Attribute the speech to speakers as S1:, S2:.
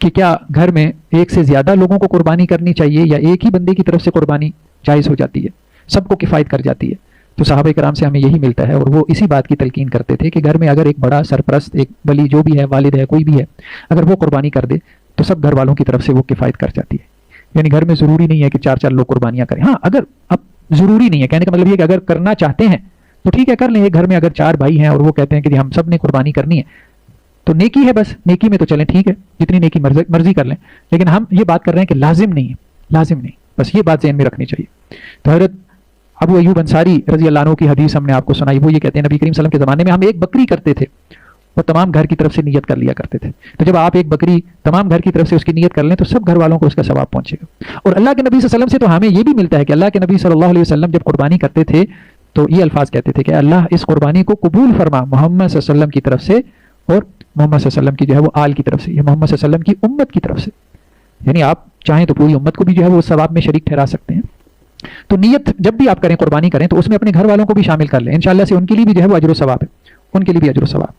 S1: کہ کیا گھر میں ایک سے زیادہ لوگوں کو قربانی کرنی چاہیے یا ایک ہی بندے کی طرف سے قربانی جائز ہو جاتی ہے، سب کو کفایت کر جاتی ہے؟ تو صحابہ کرام سے ہمیں یہی ملتا ہے، اور وہ اسی بات کی تلقین کرتے تھے کہ گھر میں اگر ایک بڑا سرپرست، ایک ولی جو بھی ہے، والد ہے، کوئی بھی ہے، اگر وہ قربانی کر دے تو سب گھر والوں کی طرف سے وہ کفایت کر جاتی ہے۔ یعنی گھر میں ضروری نہیں ہے کہ 4 لوگ قربانیاں کریں، ہاں اگر اب ضروری نہیں ہے، کہنے کا مطلب یہ کہ اگر کرنا چاہتے ہیں تو ٹھیک ہے کر لیں۔ ایک گھر میں اگر 4 بھائی ہیں اور وہ کہتے ہیں کہ ہم سب نے قربانی کرنی ہے تو نیکی ہے، بس نیکی میں تو چلیں ٹھیک ہے، جتنی نیکی مرضی کر لیں، لیکن ہم یہ بات کر رہے ہیں کہ لازم نہیں ہے، لازم نہیں، بس یہ بات ذہن میں رکھنی چاہیے۔ تو حضرت ابو ایوب انصاری رضی اللہ عنہ کی حدیث ہم نے آپ کو سنائی، وہ یہ کہتے ہیں نبی کریم صلی اللہ علیہ وسلم کے زمانے میں ہم ایک بکری کرتے تھے اور تمام گھر کی طرف سے نیت کر لیا کرتے تھے۔ تو جب آپ ایک بکری تمام گھر کی طرف سے اس کی نیت کر لیں تو سب گھر والوں کو اس کا ثواب پہنچے گا۔ اور اللہ کے نبی صلی اللہ علیہ وسلم سے تو ہمیں یہ بھی ملتا ہے کہ اللہ کے نبی صلی اللہ علیہ وسلم جب قربانی کرتے تھے تو یہ الفاظ کہتے تھے کہ اللہ اس قربانی کو قبول فرما محمد صلی اللہ علیہ وسلم کی طرف سے، اور محمد صلی اللہ علیہ وسلم کی جو ہے وہ آل کی طرف سے، یہ محمد صلی اللہ علیہ وسلم کی امت کی طرف سے، یعنی آپ چاہیں تو پوری امت کو بھی جو ہے وہ ثواب میں شریک ٹھہرا سکتے ہیں۔ تو نیت جب بھی آپ کریں، قربانی کریں، تو اس میں اپنے گھر والوں کو بھی شامل کر لیں، انشاءاللہ سے ان کے لیے بھی جو ہے وہ اجر و ثواب ہے، ان کے لیے بھی اجر و ثواب۔